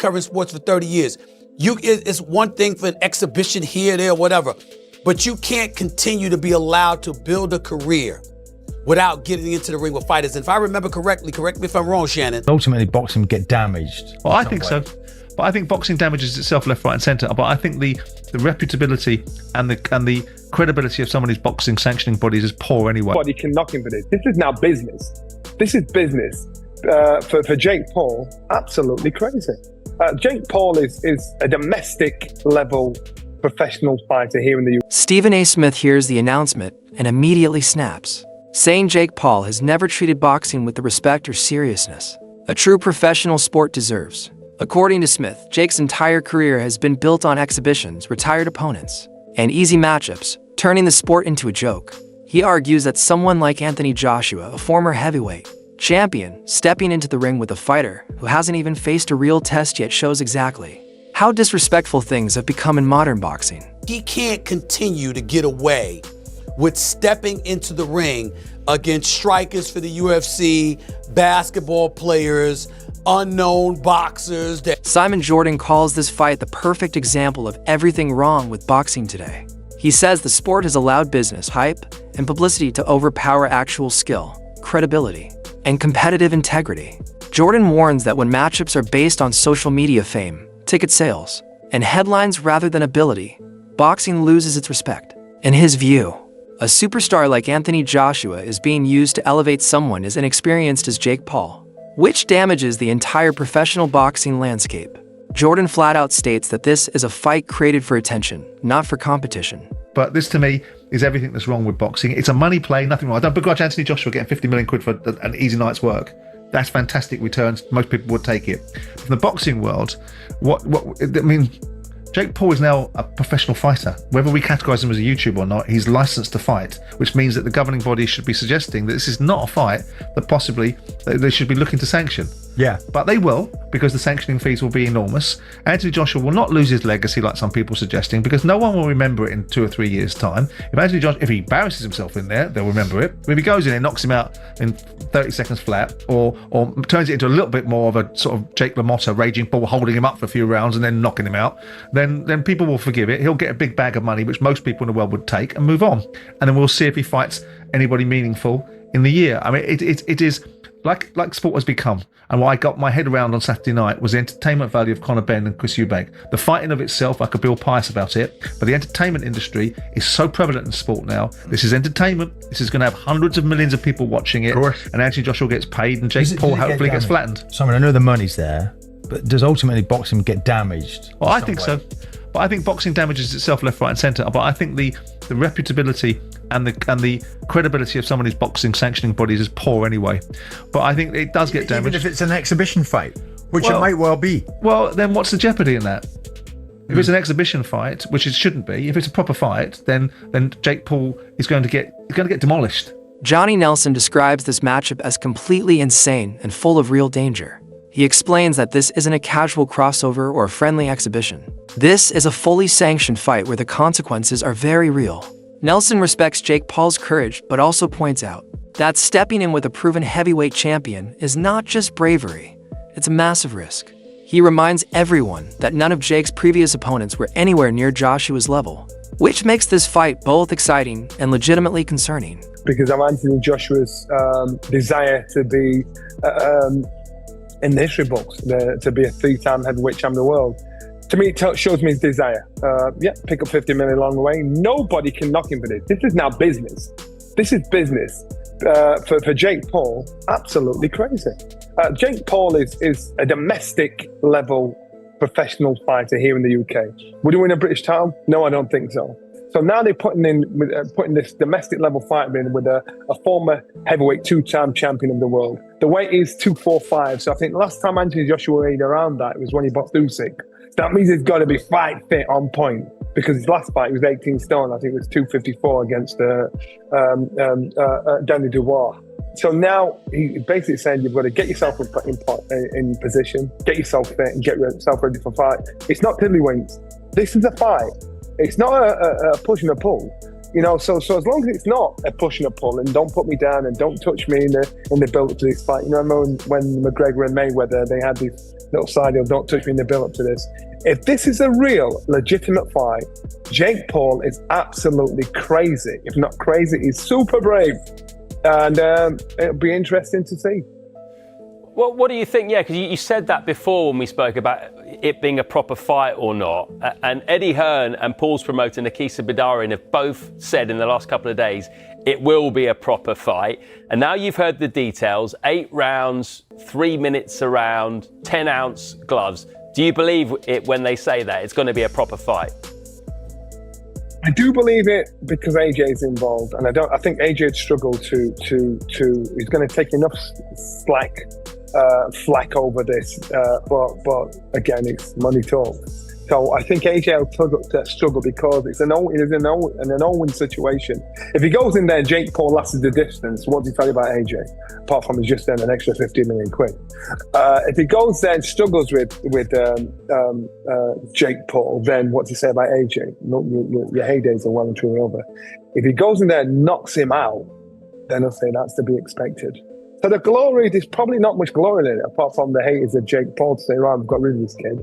covering sports for 30 years. It's one thing for an exhibition here, there, whatever, but you can't continue to be allowed to build a career without getting into the ring with fighters. And if I remember correctly, correct me if I'm wrong, Shannon. Ultimately, boxing would get damaged. Well, I think so. But I think boxing damages itself left, right and centre. But I think the reputability and the credibility of some of these boxing sanctioning bodies is poor anyway. Nobody can knock him for this. This is now business. This is business. For Jake Paul, absolutely crazy. Jake Paul is a domestic level professional fighter here in the UK. Stephen A. Smith hears the announcement and immediately snaps, saying Jake Paul has never treated boxing with the respect or seriousness a true professional sport deserves. According to Smith, Jake's entire career has been built on exhibitions, retired opponents, and easy matchups, turning the sport into a joke. He argues that someone like Anthony Joshua, a former heavyweight champion, stepping into the ring with a fighter who hasn't even faced a real test yet shows exactly how disrespectful things have become in modern boxing. He can't continue to get away with stepping into the ring against strikers for the UFC, basketball players, unknown boxers. Simon Jordan calls this fight the perfect example of everything wrong with boxing today. He says the sport has allowed business, hype, and publicity to overpower actual skill, credibility, and competitive integrity. Jordan warns that when matchups are based on social media fame, ticket sales, and headlines rather than ability, boxing loses its respect. In his view, a superstar like Anthony Joshua is being used to elevate someone as inexperienced as Jake Paul, which damages the entire professional boxing landscape. Jordan flat out states that this is a fight created for attention, not for competition. But this, to me, is everything that's wrong with boxing. It's a money play, nothing wrong. I don't begrudge Anthony Joshua getting 50 million quid for an easy night's work. That's fantastic returns. Most people would take it. From the boxing world, Jake Paul is now a professional fighter. Whether we categorise him as a YouTuber or not, he's licensed to fight, which means that the governing body should be suggesting that this is not a fight that possibly they should be looking to sanction. Yeah. But they will, because the sanctioning fees will be enormous. Anthony Joshua will not lose his legacy like some people are suggesting, because no one will remember it in 2 or 3 years' time. If he embarrasses himself in there, they'll remember it. If he goes in and knocks him out in 30 seconds flat, or turns it into a little bit more of a sort of Jake LaMotta, Raging Bull, holding him up for a few rounds and then knocking him out, then people will forgive it. He'll get a big bag of money, which most people in the world would take, and move on. And then we'll see if he fights anybody meaningful in the year. I mean, it is like sport has become. And what I got my head around on Saturday night was the entertainment value of Conor Benn and Chris Eubank. The fighting of itself, I could be all pious about it, but the entertainment industry is so prevalent in sport now. This is entertainment. This is going to have hundreds of millions of people watching it. And Anthony Joshua gets paid, and Jake Paul hopefully gets flattened. Simon, I know the money's there, but does ultimately boxing get damaged? Well, I think so. But I think boxing damages itself left, right and centre. But I think the reputability and the credibility of some of these boxing sanctioning bodies is poor anyway. But I think it does get damaged. Even if it's an exhibition fight, which it might well be. Well, then what's the jeopardy in that? If it's an exhibition fight, which it shouldn't be, if it's a proper fight, then Jake Paul is going to get demolished. Johnny Nelson describes this matchup as completely insane and full of real danger. He explains that this isn't a casual crossover or a friendly exhibition. This is a fully sanctioned fight where the consequences are very real. Nelson respects Jake Paul's courage, but also points out that stepping in with a proven heavyweight champion is not just bravery, it's a massive risk. He reminds everyone that none of Jake's previous opponents were anywhere near Joshua's level, which makes this fight both exciting and legitimately concerning. Because of Anthony Joshua's desire to be in the history books, to be a 3-time heavyweight champion of the world. To me, it shows me his desire. Pick up 50 million along the way. Nobody can knock him for this. This is now business. This is business. For Jake Paul, absolutely crazy. Jake Paul is a domestic level professional fighter here in the UK. Would he win a British title? No, I don't think so. So now they're putting this domestic level fight in with a former heavyweight 2-time champion of the world. The weight is 245. So I think the last time Anthony Joshua weighed around that, it was when he boxed Usyk. That means he's got to be fight fit on point, because his last fight he was 18 stone. I think it was 254 against Danny Dubois. So now he's basically saying you've got to get yourself in position, get yourself fit, and get yourself ready for fight. It's not tiddlywinks. This is a fight. It's not a push and a pull. So as long as it's not a push and a pull, and don't put me down and don't touch me in the build up to this fight. I remember when McGregor and Mayweather, they had this little side deal, don't touch me in the build up to this. If this is a real legitimate fight, Jake Paul is absolutely crazy. If not crazy, he's super brave, and it'll be interesting to see. Well, what do you think? Yeah, because you said that before when we spoke about it being a proper fight or not. And Eddie Hearn and Paul's promoter, Nakisa Badarin, have both said in the last couple of days, it will be a proper fight. And now you've heard the details, 8 rounds, 3 minutes around, 10-ounce gloves. Do you believe it when they say that it's going to be a proper fight? I do believe it because AJ's involved, and I think AJ'd struggle to he's going to take enough flack over this, but again, it's money talk. So I think AJ will struggle because it's an all-win situation. If he goes in there and Jake Paul lasts the distance, what does he tell you about AJ? Apart from he's just earned an extra 15 million quid. If he goes there and struggles with Jake Paul, then what does he say about AJ? Your heydays are well and truly over. If he goes in there and knocks him out, then I'll say that's to be expected. So the glory, there's probably not much glory in it, apart from the haters of Jake Paul to say, right, I've got rid of this kid.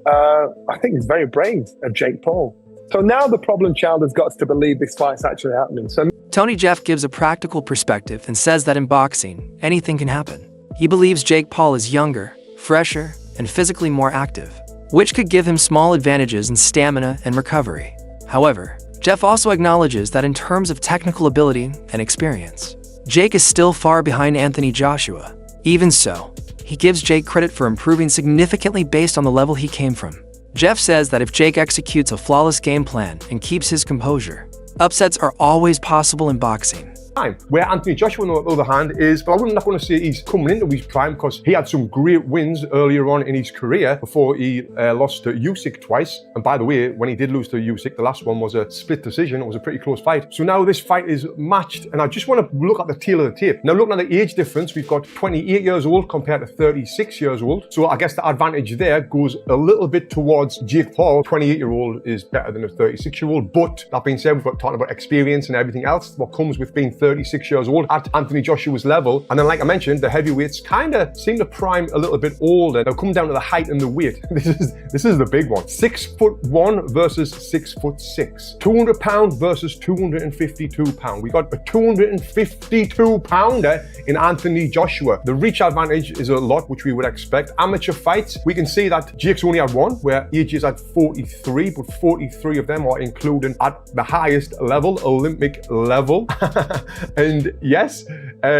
I think it's very brave of Jake Paul. So now the problem child has got to believe this fight's actually happening. So Tony Jeff gives a practical perspective and says that in boxing, anything can happen. He believes Jake Paul is younger, fresher, and physically more active, which could give him small advantages in stamina and recovery. However, Jeff also acknowledges that in terms of technical ability and experience, Jake is still far behind Anthony Joshua. Even so, he gives Jake credit for improving significantly based on the level he came from. Jeff says that if Jake executes a flawless game plan and keeps his composure, upsets are always possible in boxing. Where Anthony Joshua, on the other hand, is, but I'm not going to say he's coming into his prime because he had some great wins earlier on in his career before he lost to Usyk twice. And by the way, when he did lose to Usyk, the last one was a split decision. It was a pretty close fight. So now this fight is matched, and I just want to look at the tail of the tape. Now, looking at the age difference, we've got 28 years old compared to 36 years old. So I guess the advantage there goes a little bit towards Jake Paul. 28-year-old is better than a 36-year-old. But that being said, we've got talking about experience and everything else, what comes with being 36 years old at Anthony Joshua's level. And then, like I mentioned, the heavyweights kind of seem to prime a little bit older. Now, come down to the height and the weight. This is the big one. 6'1" versus 6'6". 200 pound versus 252 pound. We got a 252 pounder in Anthony Joshua. The reach advantage is a lot, which we would expect. Amateur fights, we can see that Jake's only had one, where AJ's had 43, but 43 of them are included at the highest level, Olympic level. And yes,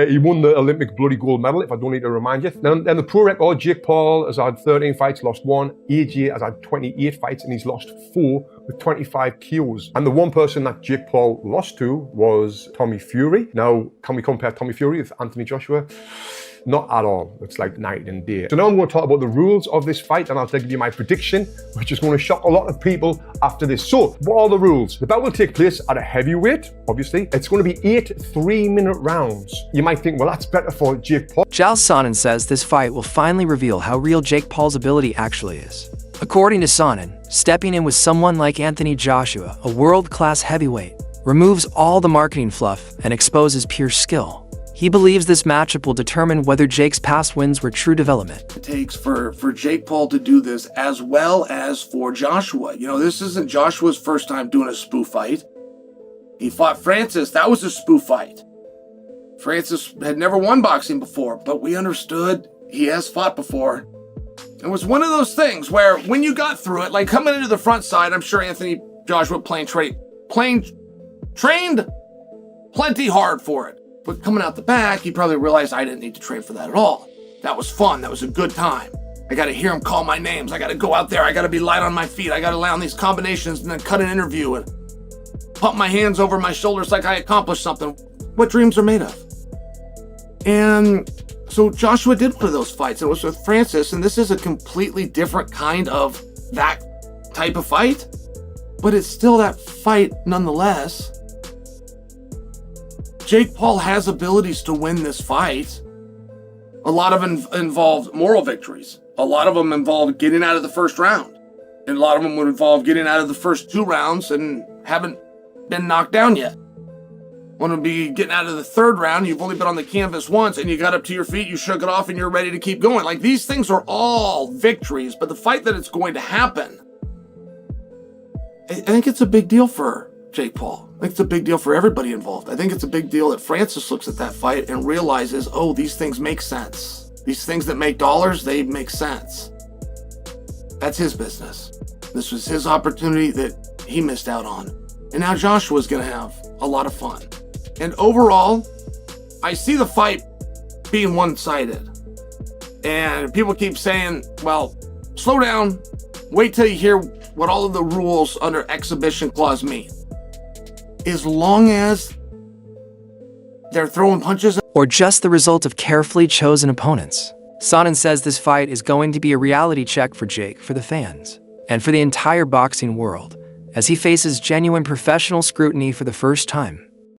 he won the Olympic bloody gold medal, if I don't need to remind you. Then the pro record, Jake Paul has had 13 fights, lost 1. AJ has had 28 fights and he's lost 4 with 25 KOs. And the one person that Jake Paul lost to was Tommy Fury. Now, can we compare Tommy Fury with Anthony Joshua? Not at all. It's like night and day. So now I'm going to talk about the rules of this fight, and I'll give you my prediction, which is going to shock a lot of people after this. So, what are the rules? The bout will take place at a heavyweight, obviously. It's going to be 8 3-minute rounds. You might think, well, that's better for Jake Paul. Chael Sonnen says this fight will finally reveal how real Jake Paul's ability actually is. According to Sonnen, stepping in with someone like Anthony Joshua, a world-class heavyweight, removes all the marketing fluff and exposes pure skill. He believes this matchup will determine whether Jake's past wins were true development. It takes for Jake Paul to do this as well as for Joshua. You know, this isn't Joshua's first time doing a spoof fight. He fought Francis. That was a spoof fight. Francis had never won boxing before, but we understood he has fought before. It was one of those things where when you got through it, like coming into the front side, I'm sure Anthony Joshua trained plenty hard for it. But coming out the back, he probably realized I didn't need to train for that at all. That was fun. That was a good time. I got to hear him call my names. I got to go out there. I got to be light on my feet. I got to lay on these combinations and then cut an interview and pump my hands over my shoulders like I accomplished something. What dreams are made of. And so Joshua did one of those fights. It was with Francis, and this is a completely different kind of that type of fight. But it's still that fight nonetheless. Jake Paul has abilities to win this fight. A lot of them involved moral victories. A lot of them involved getting out of the first round. And a lot of them would involve getting out of the first 2 rounds and having been knocked down yet. Want to be getting out of the third round, you've only been on the canvas once, and you got up to your feet, you shook it off, and you're ready to keep going. Like, these things are all victories, but the fight that it's going to happen, I think it's a big deal for Jake Paul. I think it's a big deal for everybody involved. I think it's a big deal that Francis looks at that fight and realizes, oh, these things make sense. These things that make dollars, they make sense. That's his business. This was his opportunity that he missed out on. And now Joshua's going to have a lot of fun. And overall, I see the fight being one-sided. And people keep saying, well, slow down. Wait till you hear what all of the rules under exhibition clause mean. As long as they're throwing punches. Or just the result of carefully chosen opponents. Sonnen says this fight is going to be a reality check for Jake, for the fans, and for the entire boxing world, as he faces genuine professional scrutiny for the first time.